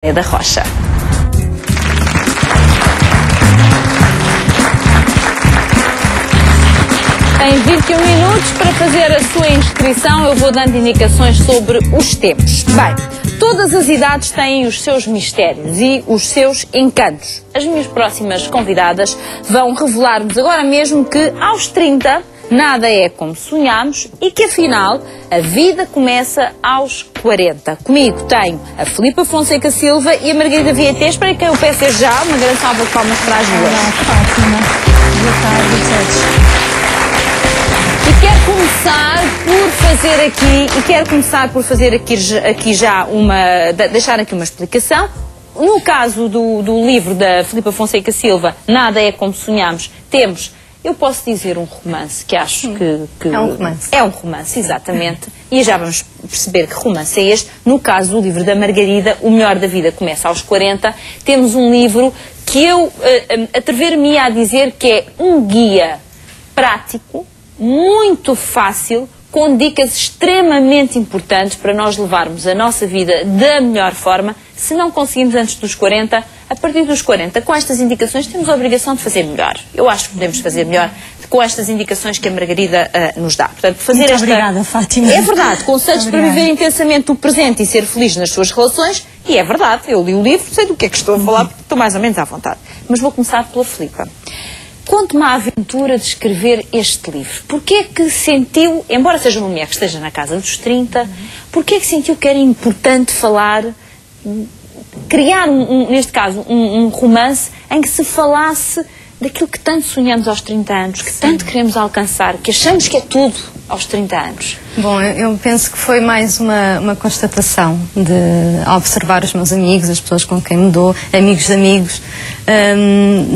da Rocha. Tem 21 minutos para fazer a sua inscrição. Eu vou dando indicações sobre os tempos. Bem, todas as idades têm os seus mistérios e os seus encantos. As minhas próximas convidadas vão revelar-nos agora mesmo que aos 30 nada é como sonhámos e que afinal a vida começa aos 40. Comigo tenho a Filipa Fonseca Silva e a Margarida Vietes, para quem eu peço já uma grande salva de palmas para as duas. Olá, Fátima. Boa tarde a todos. E quero começar por fazer aqui já deixar aqui uma explicação. No caso do livro da Filipa Fonseca Silva, Nada é como sonhámos, temos, eu posso dizer, um romance que acho que é um romance. É um romance, exatamente. E já vamos perceber que romance é este. No caso do livro da Margarida, O Melhor da Vida Começa aos 40, temos um livro que eu atrever-me-ia a dizer que é um guia prático, muito fácil, com dicas extremamente importantes para nós levarmos a nossa vida da melhor forma. Se não conseguimos antes dos 40, a partir dos 40, com estas indicações, temos a obrigação de fazer melhor. Eu acho que podemos fazer melhor com estas indicações que a Margarida nos dá. Portanto, fazer obrigada, Fátima. É verdade, conselhos para viver intensamente o presente e ser feliz nas suas relações, e é verdade, eu li o livro, sei do que é que estou a falar, porque estou mais ou menos à vontade. Mas vou começar pela Filipa. Conte-me a aventura de escrever este livro. Porquê é que sentiu, embora seja uma mulher que esteja na casa dos 30, porquê é que sentiu que era importante falar, criar, neste caso, um romance em que se falasse daquilo que tanto sonhamos aos 30 anos, que tanto queremos alcançar, que achamos que é tudo aos 30 anos? Bom, eu penso que foi mais uma constatação de observar os meus amigos, as pessoas com quem me dou, amigos de amigos,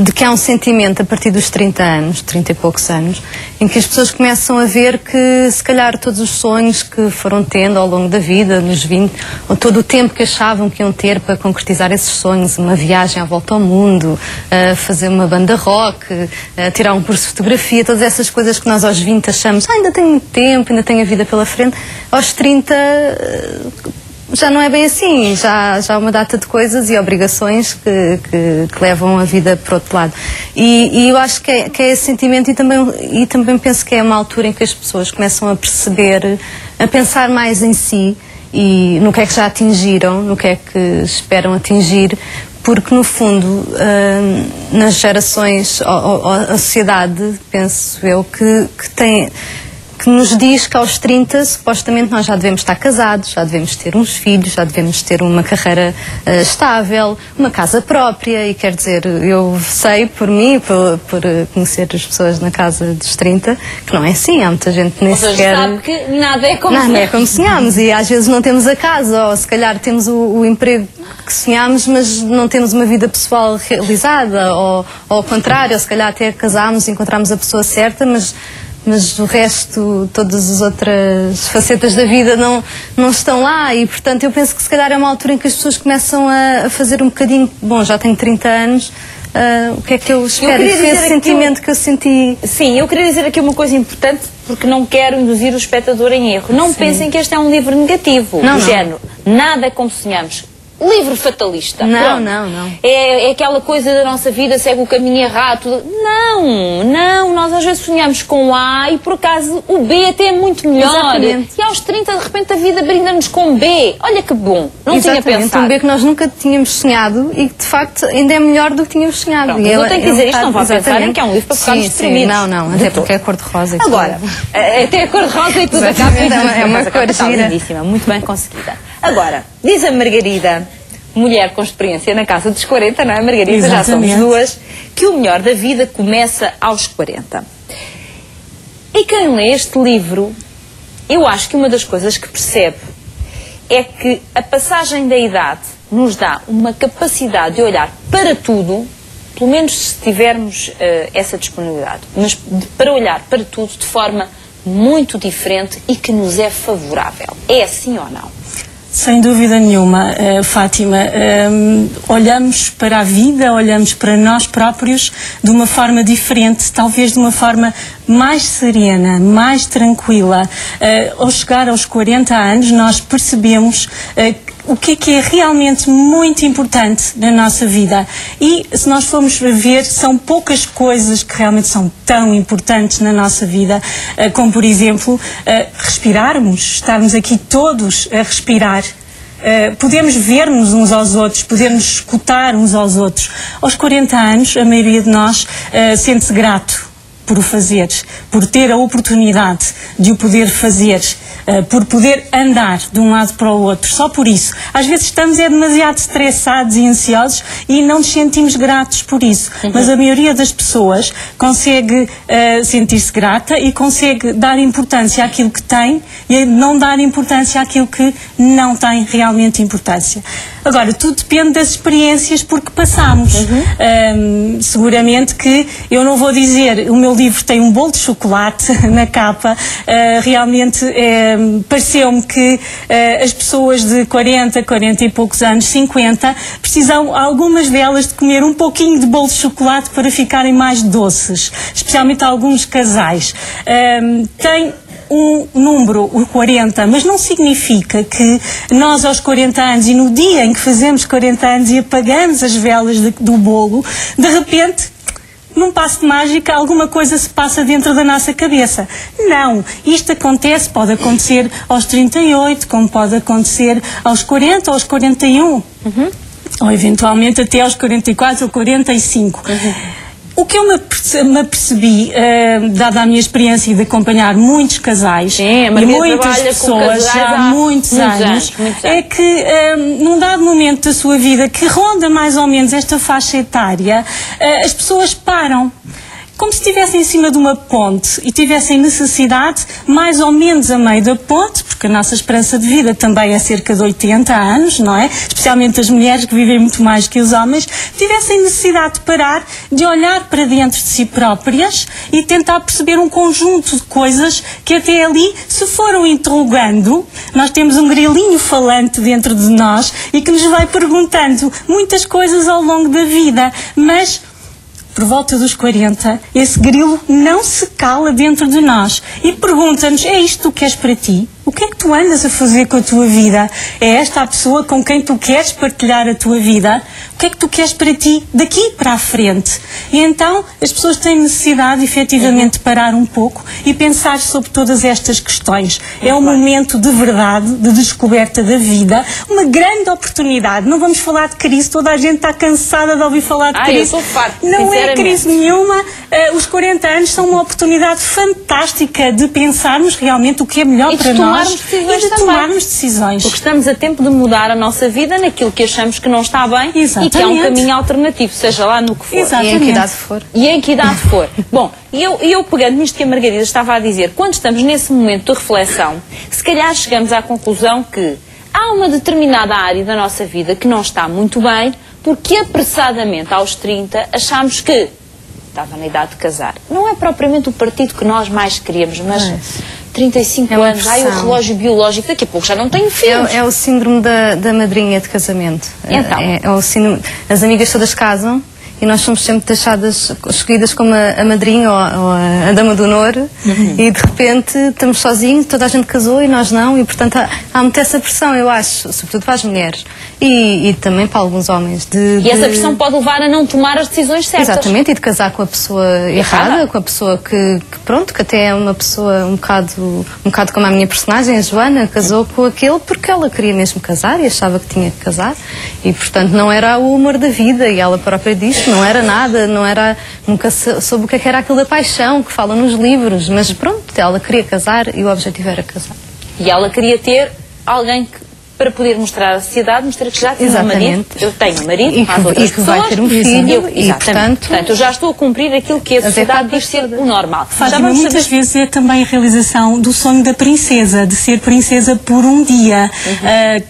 de que há um sentimento a partir dos 30 anos, 30 e poucos anos, em que as pessoas começam a ver que se calhar todos os sonhos que foram tendo ao longo da vida, nos 20, ou todo o tempo que achavam que iam ter para concretizar esses sonhos, uma viagem à volta ao mundo, fazer uma banda rock, tirar um curso de fotografia, todas essas coisas que nós aos 20 achamos, ainda tenho muito tempo, ainda tenho a vida pela frente, aos 30 já não é bem assim, já há uma data de coisas e obrigações que levam a vida para outro lado. E eu acho que é esse sentimento, e também penso que é uma altura em que as pessoas começam a perceber, a pensar mais em si e no que é que já atingiram, no que é que esperam atingir, porque no fundo nas gerações, a sociedade, penso eu, que nos diz que aos 30, supostamente, nós já devemos estar casados, já devemos ter uns filhos, já devemos ter uma carreira estável, uma casa própria, e quer dizer, eu sei por mim, por conhecer as pessoas na casa dos 30, que não é assim, há muita gente que nem sequer... sabe que nada é como sonhamos, e às vezes não temos a casa, ou se calhar temos o emprego que sonhamos, mas não temos uma vida pessoal realizada, ou ao contrário, ou se calhar até casámos e encontramos a pessoa certa, mas o resto, todas as outras facetas da vida não estão lá, e portanto eu penso que se calhar é uma altura em que as pessoas começam a fazer um bocadinho, bom, já tenho 30 anos, o que é que eu espero? E foi esse sentimento que eu senti. Sim, eu queria dizer aqui uma coisa importante, porque não quero induzir o espectador em erro. Não pensem que este é um livro negativo, do género, nada como sonhamos. Livro fatalista. Não. É aquela coisa da nossa vida, segue o caminho errado. Não, nós às vezes sonhamos com A e por acaso o B até é muito melhor. Exatamente. E aos 30 de repente a vida brinda-nos com B. Olha que bom, não tinha pensado. Um B que nós nunca tínhamos sonhado e que de facto ainda é melhor do que tínhamos sonhado. Pronto, eu tenho que dizer isto, não vou pensar em que é um livro para ficarmos deprimidos. Não, até porque é cor-de-rosa. Agora, até a cor-de-rosa e tudo acaba. É uma cor gira. Lindíssima, muito bem conseguida. Agora, diz a Margarida, mulher com experiência na casa dos 40, não é, Margarida? Exatamente. Já somos duas, que o melhor da vida começa aos 40. E quem lê este livro, eu acho que uma das coisas que percebe é que a passagem da idade nos dá uma capacidade de olhar para tudo, pelo menos se tivermos essa disponibilidade, mas para olhar para tudo de forma muito diferente e que nos é favorável. É assim ou não? Sem dúvida nenhuma, Fátima. Olhamos para a vida, olhamos para nós próprios de uma forma diferente, talvez de uma forma mais serena, mais tranquila. Ao chegar aos 40 anos, nós percebemos o que é realmente muito importante na nossa vida. E se nós formos ver, são poucas coisas que realmente são tão importantes na nossa vida, como por exemplo, respirarmos, estarmos aqui todos a respirar. Podemos ver-nos uns aos outros, podemos escutar uns aos outros. Aos 40 anos, a maioria de nós sente-se grato por o fazer, por ter a oportunidade de o poder fazer, por poder andar de um lado para o outro, só por isso. Às vezes estamos demasiado estressados e ansiosos e não nos sentimos gratos por isso, mas a maioria das pessoas consegue sentir-se grata e consegue dar importância àquilo que tem e não dar importância àquilo que não tem realmente importância. Agora, tudo depende das experiências por que passamos. Seguramente que eu não vou dizer, o meu livro tem um bolo de chocolate na capa, realmente pareceu-me que as pessoas de 40 e poucos anos, 50, precisam, algumas delas, de comer um pouquinho de bolo de chocolate para ficarem mais doces, especialmente alguns casais. Tem um número, o 40, mas não significa que nós aos 40 anos e no dia em que fazemos 40 anos e apagamos as velas do bolo, de repente, num passo de mágica, alguma coisa se passa dentro da nossa cabeça. Não, isto acontece, pode acontecer aos 38, como pode acontecer aos 40 ou aos 41, ou eventualmente até aos 44 ou 45. O que eu me apercebi, dada a minha experiência de acompanhar muitos casais e muitas pessoas já há muitos anos, é que num dado momento da sua vida que ronda mais ou menos esta faixa etária, as pessoas param. Como se estivessem em cima de uma ponte e tivessem necessidade, mais ou menos a meio da ponte, porque a nossa esperança de vida também é cerca de 80 anos, não é? Especialmente as mulheres que vivem muito mais que os homens, tivessem necessidade de parar, de olhar para dentro de si próprias e tentar perceber um conjunto de coisas que até ali se foram interrogando. Nós temos um grilinho falante dentro de nós e que nos vai perguntando muitas coisas ao longo da vida, mas por volta dos 40, esse grilo não se cala dentro de nós e pergunta-nos, é isto que tu queres para ti? O que é que tu andas a fazer com a tua vida? É esta a pessoa com quem tu queres partilhar a tua vida? O que é que tu queres para ti daqui para a frente? E então as pessoas têm necessidade, efetivamente, de parar um pouco e pensar sobre todas estas questões. É um momento de verdade, de descoberta da vida, uma grande oportunidade. Não vamos falar de crise, toda a gente está cansada de ouvir falar de crise. Eu estou farta, não é crise nenhuma. Os 40 anos são uma oportunidade fantástica de pensarmos realmente o que é melhor para nós. E de tomarmos decisões. Porque estamos a tempo de mudar a nossa vida naquilo que achamos que não está bem. Exatamente. E que é um caminho alternativo, seja lá no que for. Exatamente. E em que idade for. E em que idade for. Bom, eu pegando nisto que a Margarida estava a dizer, quando estamos nesse momento de reflexão, se calhar chegamos à conclusão que há uma determinada área da nossa vida que não está muito bem, porque apressadamente aos 30 achamos que estava na idade de casar. Não é propriamente o partido que nós mais queríamos, mas 35 anos, o relógio biológico, daqui a pouco já não tenho filhos. É o síndrome da madrinha de casamento. Então? É o síndrome, as amigas todas casam e nós somos sempre taxadas, escolhidas como a madrinha ou a dama do honor, e de repente estamos sozinhos, toda a gente casou e nós não, e portanto há muita essa pressão, eu acho, sobretudo para as mulheres e também para alguns homens. E essa pressão pode levar a não tomar as decisões certas. Exatamente, e de casar com a pessoa errada, com a pessoa que até é uma pessoa um bocado como a minha personagem, a Joana, casou com aquele porque ela queria mesmo casar e achava que tinha que casar, e portanto não era o amor da vida, e ela própria disse, não era nada, nunca soube o que era aquilo da paixão que fala nos livros, mas pronto, ela queria casar e o objetivo era casar. E ela queria ter alguém que, para poder mostrar à sociedade, mostrar que já tinha um marido. Eu tenho um marido, e que vai ter um filho, e portanto eu já estou a cumprir aquilo que a sociedade diz ser o normal. Fátima, muitas vezes é também a realização do sonho da princesa, de ser princesa por um dia,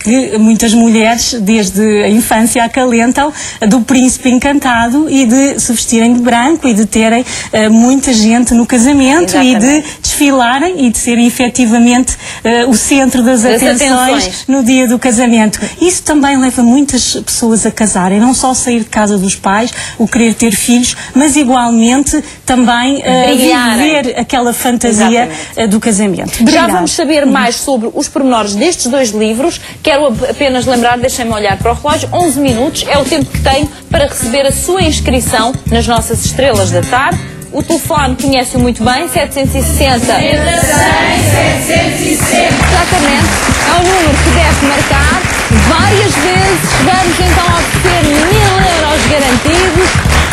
que muitas mulheres, desde a infância, acalentam, do príncipe encantado e de se vestirem de branco e de terem muita gente no casamento. Exatamente. E de desfilarem e de serem efetivamente o centro das atenções no dia alegria do casamento. Isso também leva muitas pessoas a casarem, não só sair de casa dos pais, o querer ter filhos, mas igualmente também viver aquela fantasia do casamento. Já vamos saber mais sobre os pormenores destes dois livros. Quero apenas lembrar, deixem-me olhar para o relógio, 11 minutos é o tempo que tenho para receber a sua inscrição nas nossas Estrelas da Tarde. O telefone conhece-o muito bem, 760. 760. Exatamente. É o número que deve marcar várias vezes. Vamos então oferecer 1000 euros garantidos.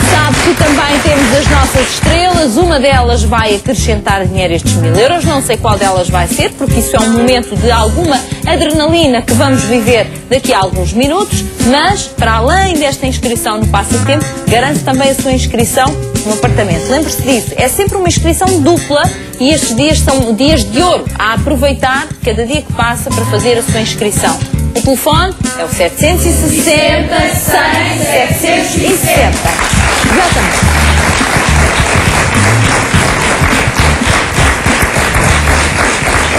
Sabe que também temos as nossas estrelas. Uma delas vai acrescentar dinheiro a estes 1000 euros. Não sei qual delas vai ser, porque isso é um momento de alguma adrenalina que vamos viver daqui a alguns minutos. Mas, para além desta inscrição no passatempo, garanto também a sua inscrição no apartamento. Lembre-se disso, é sempre uma inscrição dupla e estes dias são dias de ouro a aproveitar cada dia que passa para fazer a sua inscrição. O telefone é o 760 100 760. Exatamente.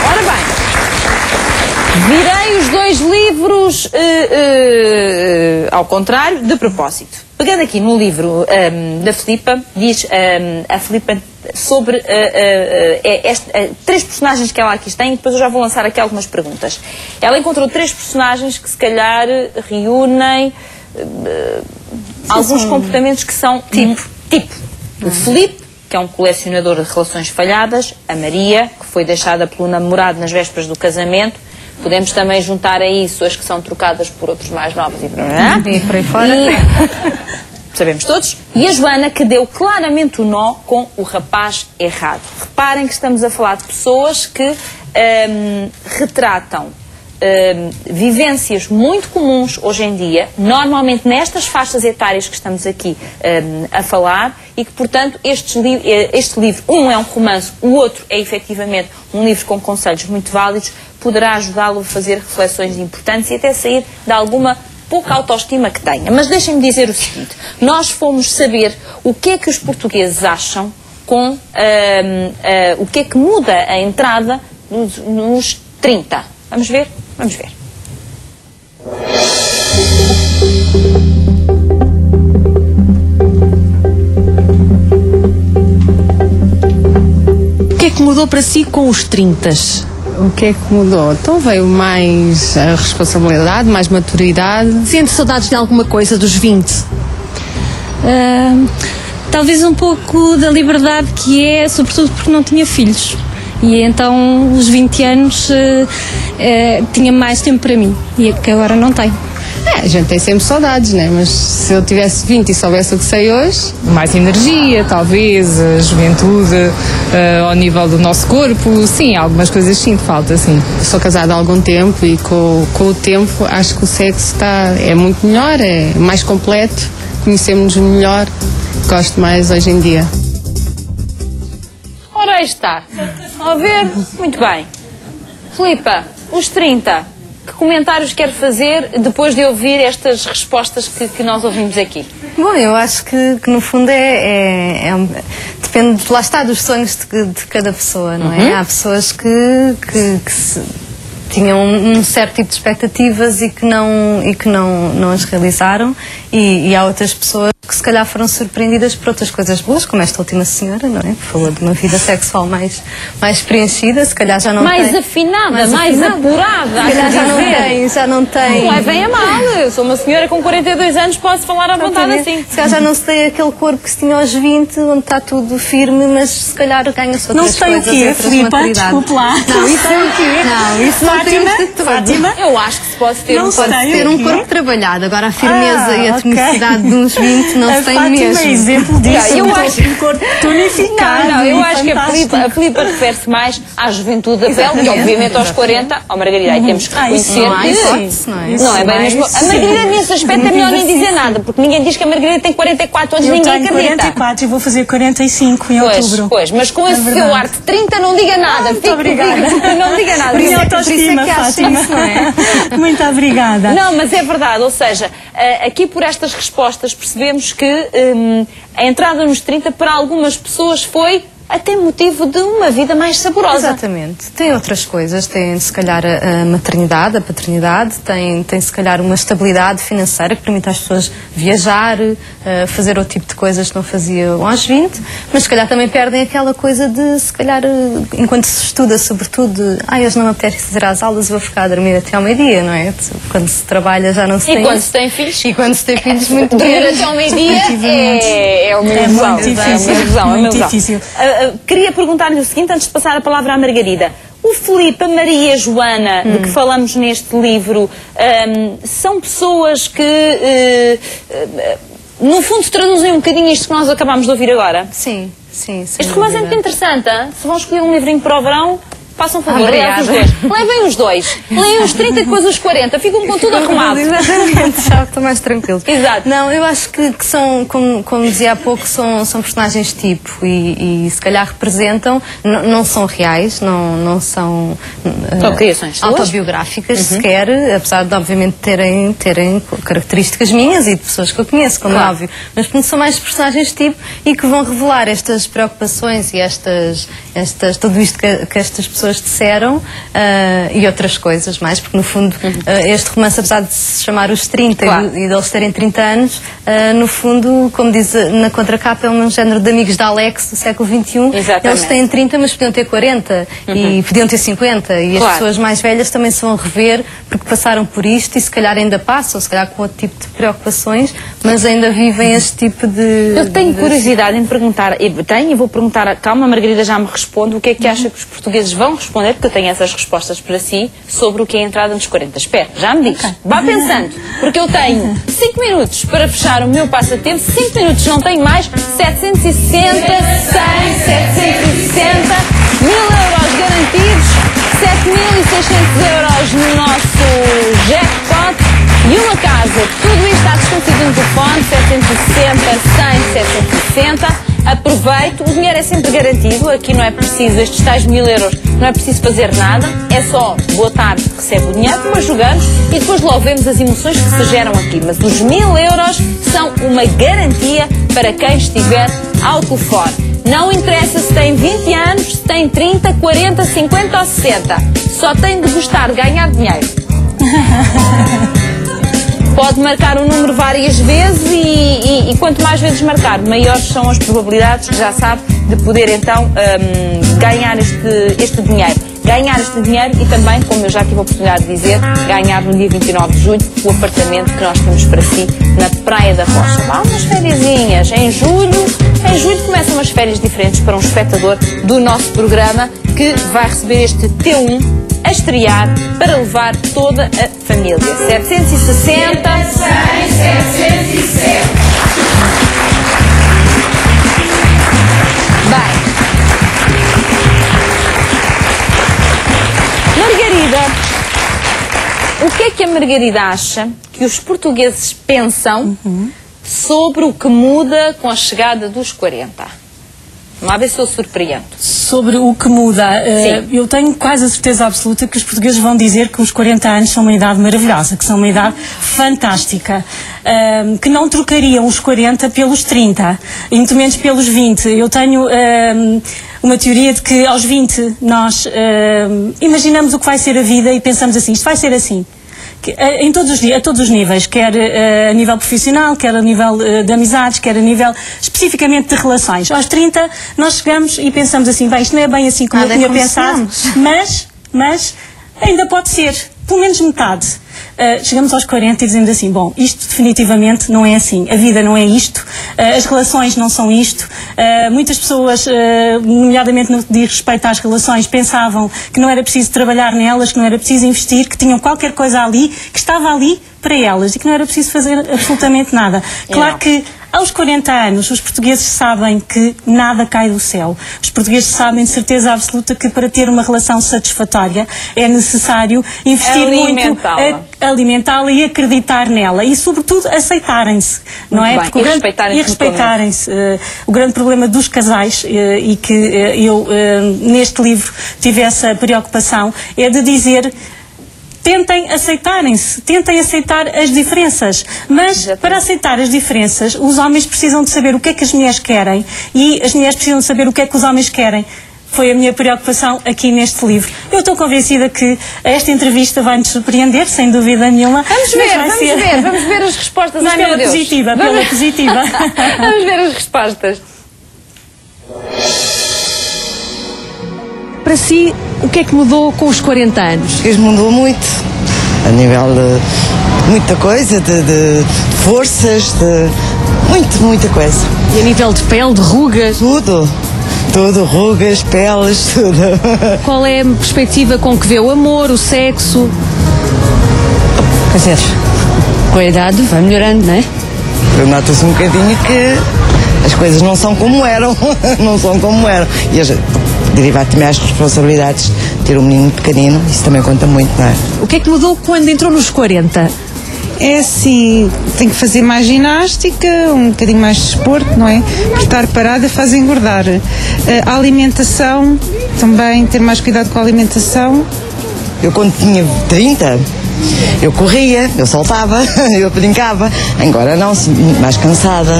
Ora bem, virei os dois livros ao contrário, de propósito. Pegando aqui no livro da Filipa, diz a Filipa sobre três personagens que ela aqui tem, e depois eu já vou lançar aqui algumas perguntas. Ela encontrou três personagens que se calhar reúnem alguns comportamentos que são tipo. O Filipe, que é um colecionador de relações falhadas, a Maria, que foi deixada pelo namorado nas vésperas do casamento. Podemos também juntar a isso as que são trocadas por outros mais novos e por aí fora. Sabemos todos. E a Joana, que deu claramente o nó com o rapaz errado. Reparem que estamos a falar de pessoas que retratam vivências muito comuns hoje em dia, normalmente nestas faixas etárias que estamos aqui a falar, e que, portanto, este livro, um é um romance, o outro é efetivamente um livro com conselhos muito válidos, poderá ajudá-lo a fazer reflexões importantes e até sair de alguma pouca autoestima que tenha. Mas deixem-me dizer o seguinte, nós fomos saber o que é que os portugueses acham com o que é que muda a entrada nos 30. Vamos ver? Vamos ver. O que é que mudou para si com os 30? O que é que mudou? Então veio mais a responsabilidade, mais maturidade. Sente saudades de alguma coisa dos 20? Talvez um pouco da liberdade que é, sobretudo porque não tinha filhos. E então, os 20 anos, tinha mais tempo para mim, e que agora não tenho. A gente tem sempre saudades, né? Mas se eu tivesse 20 e soubesse o que sei hoje... Mais energia, talvez, a juventude, ao nível do nosso corpo, sim, algumas coisas sinto falta, sim. Sou casada há algum tempo e com o tempo acho que o sexo é muito melhor, é mais completo, conhecemos-nos melhor, gosto mais hoje em dia. Ora, aí está. A ver? Muito bem. Filipa, os 30, que comentários quer fazer depois de ouvir estas respostas que nós ouvimos aqui? Bom, eu acho que no fundo depende, lá está, dos sonhos de cada pessoa, não é? Há pessoas que tinham um certo tipo de expectativas e que não as realizaram, e há outras pessoas que se calhar foram surpreendidas por outras coisas boas, como esta última senhora, não é? Que falou de uma vida sexual mais preenchida, se calhar já não mais tem... Afinada, mais apurada. Se calhar já não tem... Não é bem a mal, eu sou uma senhora com 42 anos, posso falar à vontade assim. Se calhar já não se tem aquele corpo que se tinha aos 20, onde está tudo firme, mas se calhar ganha-se outras coisas. Não se tem o quê, Filipa? Desculpe lá. Não, isso é o quê? Não, isso não temos de tudo. Fátima? Eu acho que se pode ter um corpo trabalhado, agora a firmeza e a tonicidade de uns 20 não se tem mesmo. É exemplo disso. Eu acho um corpo tonificado. Não, eu acho que a Filipa refere-se mais à juventude da pele, e obviamente aos 40, ó Margarida, aí temos que reconhecer que não é bem mesmo. A Margarida nesse aspecto é melhor nem dizer nada, porque ninguém diz que a Margarida tem 44 anos, ninguém acredita. Eu tenho 44 e vou fazer 45 em outubro. Pois, mas com esse seu ar de 30 não diga nada. Muito obrigada. Não diga nada. Minha autoestima, Fátima. Não é? Muito obrigada. Não, mas é verdade, ou seja, aqui por estas respostas percebemos que a entrada nos 30 para algumas pessoas foi até motivo de uma vida mais saborosa. Exatamente. Tem outras coisas, tem se calhar a maternidade, a paternidade, tem se calhar uma estabilidade financeira que permite às pessoas viajar, fazer outro tipo de coisas que não faziam aos 20, mas se calhar também perdem aquela coisa de, se calhar, enquanto se estuda, sobretudo, hoje não me apetece fazer as aulas, vou ficar a dormir até ao meio-dia, não é? Quando se trabalha já não se tem. E quando se tem filhos? E quando se tem filhos, muito dormir até ao meio-dia é uma ilusão. É muito difícil. Queria perguntar-lhe o seguinte, antes de passar a palavra à Margarida. O Filipe, a Maria e a Joana, de que falamos neste livro, são pessoas que, no fundo, traduzem um bocadinho isto que nós acabámos de ouvir agora? Sim. Este romance é muito interessante. Se vão escolher um livrinho para o verão, façam um favor, levem os dois. Leem os 30 e depois os 40. Ficam com tudo arrumado. Exatamente, já estou mais tranquilo. Exato. Não, eu acho que são, como dizia há pouco, são personagens tipo e se calhar representam, não são reais, não são criações autobiográficas sequer, apesar de obviamente terem características minhas e de pessoas que eu conheço, como é óbvio. Mas são mais personagens tipo e que vão revelar estas preocupações e tudo isto que estas pessoas disseram e outras coisas mais, porque no fundo este romance, apesar de se chamar Os 30 e deles terem 30 anos, no fundo, como diz na contracapa, é um género de amigos de Alex do século XXI. Exatamente. Eles têm 30, mas podiam ter 40 e podiam ter 50 e as pessoas mais velhas também se vão rever porque passaram por isto e se calhar ainda passam, se calhar com outro tipo de preocupações, mas ainda vivem este tipo de... Eu tenho curiosidade em perguntar, e vou perguntar, calma, a Margarida já me responde, o que é que acha que os portugueses vão responder, porque eu tenho essas respostas para si, sobre o que é a entrada nos 40. Espera, já me diz. Vá pensando, porque eu tenho 5 minutos para fechar o meu passatempo, 5 minutos, não tenho mais, 760, 100, 760, 1000 euros garantidos, 7.600 euros no nosso jackpot e uma casa. Tudo isto está desconhecido no telefone, 760, 100, 760. Aproveito, o dinheiro é sempre garantido, aqui não é preciso, estes tais 1000 euros, não é preciso fazer nada, é só, boa tarde, recebe o dinheiro, depois jogamos e depois logo vemos as emoções que se geram aqui. Mas os 1000 euros são uma garantia para quem estiver ao telefone. Não interessa se tem 20 anos, se tem 30, 40, 50 ou 60, só tem de gostar de ganhar dinheiro. Pode marcar um número várias vezes e quanto mais vezes marcar, maiores são as probabilidades, já sabe, de poder então ganhar este dinheiro. Ganhar este dinheiro e também, como eu já tive a oportunidade de dizer, ganhar no dia 29 de junho o apartamento que nós temos para si na Praia da Rocha. Vá umas fériasinhas. Em julho começam umas férias diferentes para um espectador do nosso programa que vai receber este T1 a estrear para levar toda a família. 760, 100, 760. Bem, Margarida, o que é que a Margarida acha que os portugueses pensam sobre o que muda com a chegada dos 40? Vamos ver se eu surpreendo. Sobre o que muda, eu tenho quase a certeza absoluta que os portugueses vão dizer que os 40 anos são uma idade maravilhosa, que são uma idade fantástica, que não trocariam os 40 pelos 30, e muito menos pelos 20. Eu tenho uma teoria de que aos 20 nós imaginamos o que vai ser a vida e pensamos assim, isto vai ser assim. A todos os níveis, quer a nível profissional, quer a nível de amizades, quer a nível especificamente de relações. Aos 30 nós chegamos e pensamos assim, bem, isto não é bem assim como eu tinha pensado, mas ainda pode ser, pelo menos metade. Chegamos aos 40 e dizemos assim, bom, isto definitivamente não é assim, a vida não é isto, as relações não são isto, muitas pessoas, nomeadamente no que diz respeito às relações, pensavam que não era preciso trabalhar nelas, que não era preciso investir, que tinham qualquer coisa ali, que estava ali para elas e que não era preciso fazer absolutamente nada. Claro que aos 40 anos os portugueses sabem que nada cai do céu. Os portugueses sabem de certeza absoluta que para ter uma relação satisfatória é necessário investir muito, alimentá-la e acreditar nela e sobretudo aceitarem-se, não é? Porque e respeitarem-se. O grande problema dos casais e que eu neste livro tive essa preocupação é de dizer tentem aceitarem-se, tentem aceitar as diferenças, mas para aceitar as diferenças, os homens precisam de saber o que é que as mulheres querem e as mulheres precisam de saber o que é que os homens querem. Foi a minha preocupação aqui neste livro. Eu estou convencida que esta entrevista vai nos surpreender, sem dúvida nenhuma. Vamos ver as respostas. Mas pela positiva, pela positiva. Vamos ver as respostas. Para si, o que é que mudou com os 40 anos? Mudou muito, a nível de muita coisa, de forças, de muita coisa. E a nível de pele, de rugas? Tudo, rugas, peles, tudo. Qual é a perspectiva com que vê o amor, o sexo? Quer dizer, com a idade vai melhorando, não é? Eu noto-se um bocadinho que as coisas não são como eram, E derivar também às responsabilidades de ter um menino pequenino, isso também conta muito, não é? O que é que mudou quando entrou nos 40? É assim, tem que fazer mais ginástica, um bocadinho mais de desporto, não é? Porque estar parada faz engordar. A alimentação, também ter mais cuidado com a alimentação. Eu quando tinha 30, eu corria, eu saltava, eu brincava. Agora não, mais cansada.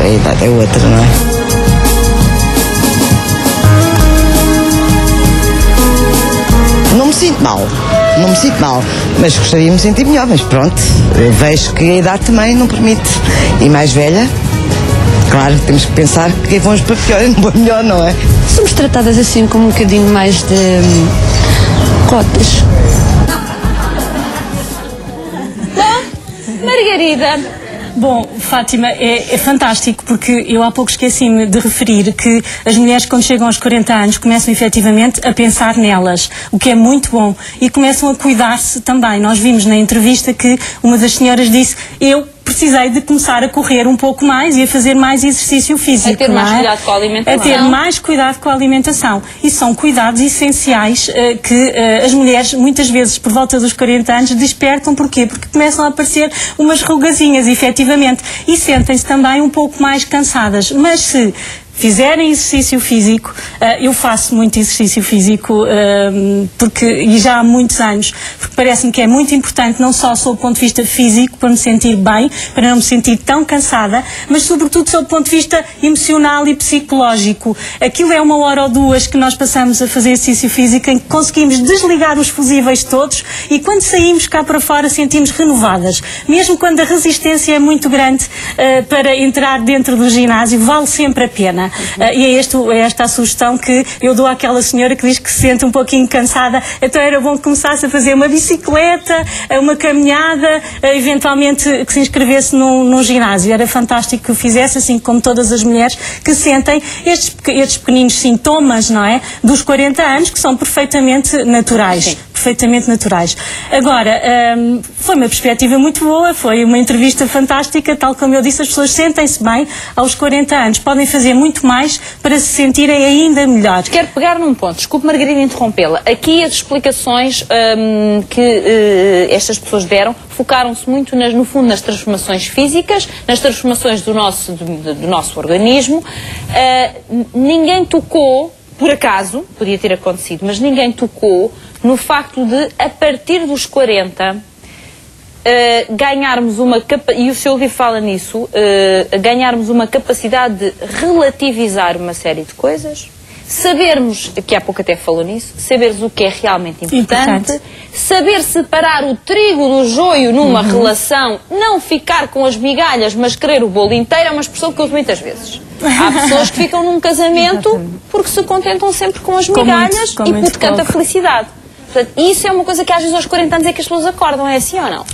A idade é outra, não é? Não me sinto mal, mas gostaria de me sentir melhor, mas pronto, eu vejo que a idade também não permite. E mais velha, claro, temos que pensar que vamos para pior e não para melhor, não é? Somos tratadas assim como um bocadinho mais de cotas. Margarida. Bom, Fátima, é fantástico porque eu há pouco esqueci-me de referir que as mulheres quando chegam aos 40 anos começam efetivamente a pensar nelas, o que é muito bom, e começam a cuidar-se também. Nós vimos na entrevista que uma das senhoras disse: eu precisei de começar a correr um pouco mais e a fazer mais exercício físico. A ter mais cuidado com a alimentação. A ter mais cuidado com a alimentação. E são cuidados essenciais que as mulheres, muitas vezes, por volta dos 40 anos, despertam. Porquê? Porque começam a aparecer umas rugazinhas, efetivamente, e sentem-se também um pouco mais cansadas. Mas se fizerem exercício físico, eu faço muito exercício físico e já há muitos anos, porque parece-me que é muito importante, não só sob o ponto de vista físico, para me sentir bem, para não me sentir tão cansada, mas sobretudo sob o ponto de vista emocional e psicológico. Aquilo é 1 hora ou 2 que nós passamos a fazer exercício físico, em que conseguimos desligar os fusíveis todos e quando saímos cá para fora sentimos renovadas. Mesmo quando a resistência é muito grande para entrar dentro do ginásio, vale sempre a pena. E é esta a sugestão que eu dou àquela senhora que diz que se sente um pouquinho cansada. Então era bom que começasse a fazer uma bicicleta, uma caminhada, eventualmente que se inscrevesse num ginásio. Era fantástico que o fizesse, assim como todas as mulheres que sentem estes pequeninos sintomas, não é? Dos 40 anos, que são perfeitamente naturais. Sim. Perfeitamente naturais. Agora, foi uma perspectiva muito boa, foi uma entrevista fantástica, tal como eu disse, as pessoas sentem-se bem aos 40 anos, podem fazer muito mais para se sentirem ainda melhor. Quero pegar num ponto, desculpe Margarida interrompê-la, aqui as explicações que estas pessoas deram focaram-se muito, no fundo, nas transformações físicas, nas transformações do nosso organismo. Ninguém tocou, por acaso, podia ter acontecido, mas ninguém tocou no facto de, a partir dos 40, ganharmos uma capacidade, e o Sr. Livro fala nisso, ganharmos uma capacidade de relativizar uma série de coisas, sabermos, que há pouco até falou nisso, saberes o que é realmente importante, saber separar o trigo do joio numa relação, não ficar com as migalhas, mas querer o bolo inteiro, é uma expressão que eu uso muitas vezes. Há pessoas que ficam num casamento porque se contentam sempre com as migalhas e por tanta felicidade. Portanto, isso é uma coisa que às vezes aos 40 anos é que as pessoas acordam, é assim ou não?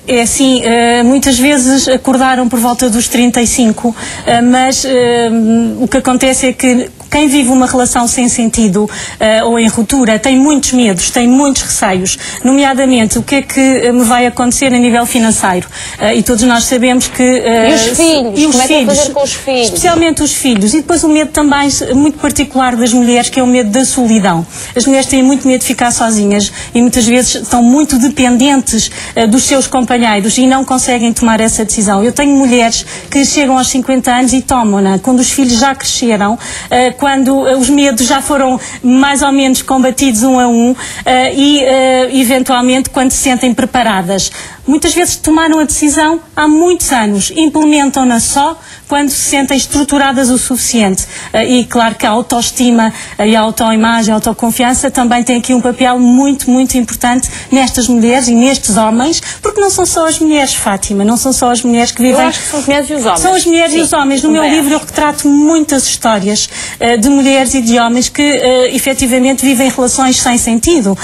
É assim, muitas vezes acordaram por volta dos 35, mas o que acontece é que quem vive uma relação sem sentido ou em ruptura tem muitos medos, tem muitos receios, nomeadamente o que é que me vai acontecer a nível financeiro. E todos nós sabemos que... e os filhos? Como é que vão fazer com os filhos? Especialmente os filhos. E depois o medo também muito particular das mulheres, que é o medo da solidão. As mulheres têm muito medo de ficar sozinhas e muitas vezes estão muito dependentes dos seus companheiros e não conseguem tomar essa decisão. Eu tenho mulheres que chegam aos 50 anos e tomam-na quando os filhos já cresceram, quando os medos já foram mais ou menos combatidos um a um e, eventualmente, quando se sentem preparadas. Muitas vezes tomaram a decisão há muitos anos, implementam-na só quando se sentem estruturadas o suficiente. E claro que a autoestima e a autoimagem, a autoconfiança também tem aqui um papel muito, muito importante nestas mulheres e nestes homens, porque não são só as mulheres, Fátima, não são só as mulheres que vivem... Eu acho que são as mulheres e os homens. São as mulheres e os homens. No meu livro eu retrato muitas histórias de mulheres e de homens que efetivamente vivem relações sem sentido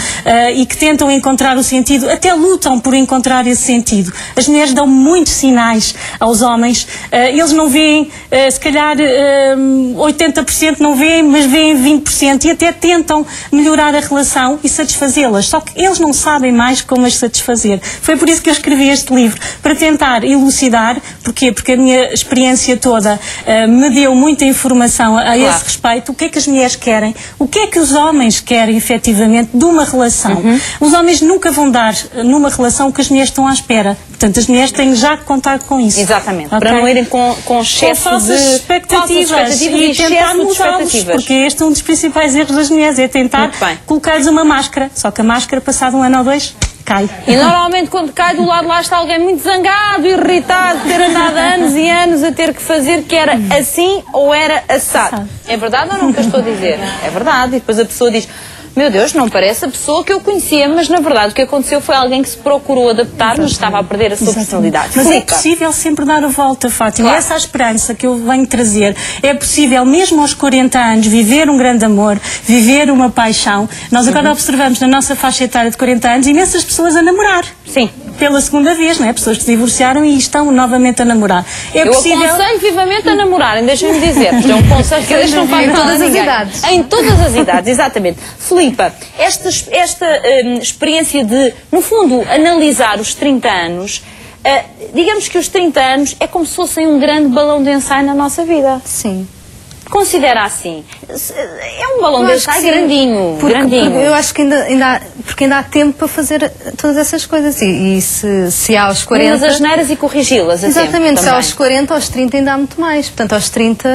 e que tentam encontrar o sentido, até lutam por encontrar esse sentido. As mulheres dão muitos sinais aos homens, eles não veem, se calhar 80% não veem, mas veem 20% e até tentam melhorar a relação e satisfazê-las, só que eles não sabem mais como as satisfazer. Foi por isso que eu escrevi este livro, para tentar elucidar. Porquê? Porque a minha experiência toda me deu muita informação a esse respeito. O que é que as mulheres querem? O que é que os homens querem efetivamente de uma relação? Os homens nunca vão dar numa relação o que as mulheres estão à espera. Portanto, as mulheres têm já que contar com isso. Exatamente. Okay? Para não irem com excesso falsas expectativas e tentar mudá-los, porque este é um dos principais erros das mulheres, é tentar colocar-lhes uma máscara. Só que a máscara, passado um ano ou dois, cai. E normalmente quando cai do lado lá está alguém muito zangado, irritado, ter andado anos e anos a ter que fazer que era assim ou era assado. É verdade ou não o que eu estou a dizer? É verdade. E depois a pessoa diz: meu Deus, não parece a pessoa que eu conhecia, mas na verdade o que aconteceu foi alguém que se procurou adaptar, mas estava a perder a sua personalidade. Mas é possível sempre dar a volta, Fátima. Claro. Essa é a esperança que eu venho trazer. É possível, mesmo aos 40 anos, viver um grande amor, viver uma paixão. Nós agora observamos na nossa faixa etária de 40 anos imensas pessoas a namorar. Sim. Pela segunda vez, não é? Pessoas que se divorciaram e estão novamente a namorar. É eu possível... aconselho vivamente a namorarem, deixem-me dizer. É um conselho que eles não fazem em todas as idades. Em todas as idades, exatamente. Filipa, esta experiência de, no fundo, analisar os 30 anos, digamos que os 30 anos é como se fossem um grande balão de ensaio na nossa vida. Sim. Considera assim. É um balão de ensaio grandinho. Porque eu acho que ainda há tempo para fazer todas essas coisas. E se há aos 40... Mas as neiras e corrigi-las. Exatamente, se há aos 40, aos 30 ainda há muito mais. Portanto, aos 30...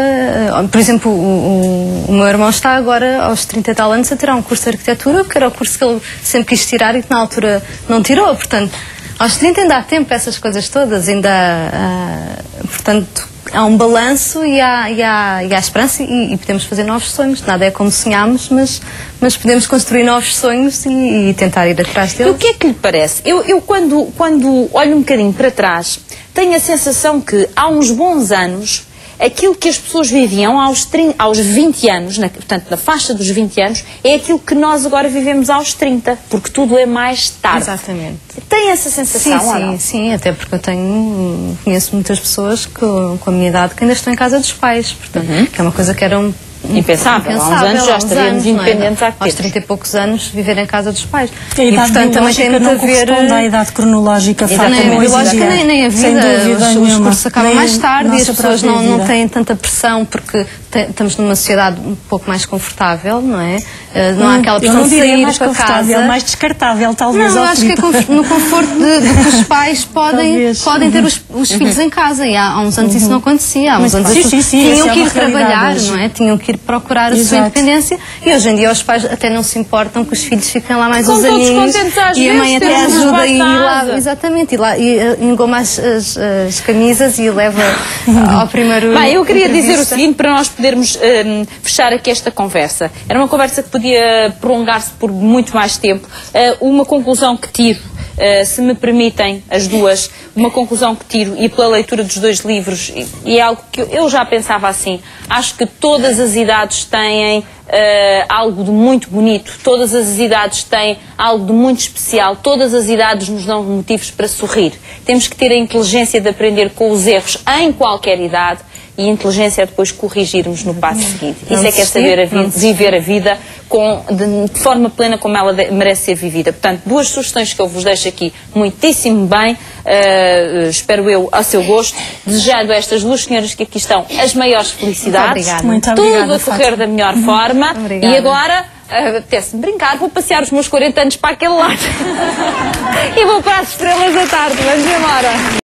Por exemplo, o meu irmão está agora, aos 30 e tal anos, a tirar um curso de arquitetura, que era o curso que ele sempre quis tirar e que na altura não tirou. Portanto, aos 30 ainda há tempo para essas coisas todas. Portanto... Há um balanço e há esperança e podemos fazer novos sonhos. Nada é como sonhámos, mas podemos construir novos sonhos e tentar ir atrás deles. E o que é que lhe parece? Eu quando olho um bocadinho para trás, tenho a sensação que há uns bons anos, aquilo que as pessoas viviam aos 20 anos, portanto na faixa dos 20 anos, é aquilo que nós agora vivemos aos 30, porque tudo é mais tarde. Exatamente. Tem essa sensação ou não? Sim, até porque eu conheço muitas pessoas com a minha idade que ainda estão em casa dos pais, portanto, que é uma coisa que era impensável. Há uns anos já estaríamos independentes há aos 30 e poucos anos viver em casa dos pais. A idade portanto também tem muito a ver a idade cronológica. Nem a vida. Os cursos acabam mais tarde e as pessoas não têm tanta pressão porque estamos numa sociedade um pouco mais confortável, não é? Não há aquela pressão de sair para casa. Mais descartável, talvez. Não, acho que é no conforto de que os pais podem ter os filhos em casa. E há uns anos isso não acontecia. Há uns anos tinham que ir trabalhar, não é? Tinham que ir procurar a sua independência. E hoje em dia os pais até não se importam que os filhos fiquem lá mais uns aninhos. E a mãe até ajuda a ir lá. Exatamente. E engoma as camisas e leva ao primeiro... Bem, eu queria dizer o seguinte, para nós podermos fechar aqui esta conversa. Era uma conversa que podia prolongar-se por muito mais tempo. Uma conclusão que tiro, se me permitem as duas, uma conclusão que tiro, e pela leitura dos dois livros, e é algo que eu já pensava assim, acho que todas as idades têm algo de muito bonito, todas as idades têm algo de muito especial, todas as idades nos dão motivos para sorrir. Temos que ter a inteligência de aprender com os erros em qualquer idade, e a inteligência é depois corrigirmos no passo seguinte. Isso é que é saber viver a vida de forma plena como ela merece ser vivida. Portanto, duas sugestões que eu vos deixo aqui muitíssimo bem, espero eu, ao seu gosto, desejando a estas duas senhoras que aqui estão as maiores felicidades. Muito obrigada. Tudo a correr da melhor forma. E agora, apetece-me brincar, vou passear os meus 40 anos para aquele lado. E vou para as estrelas da tarde. Vamos embora.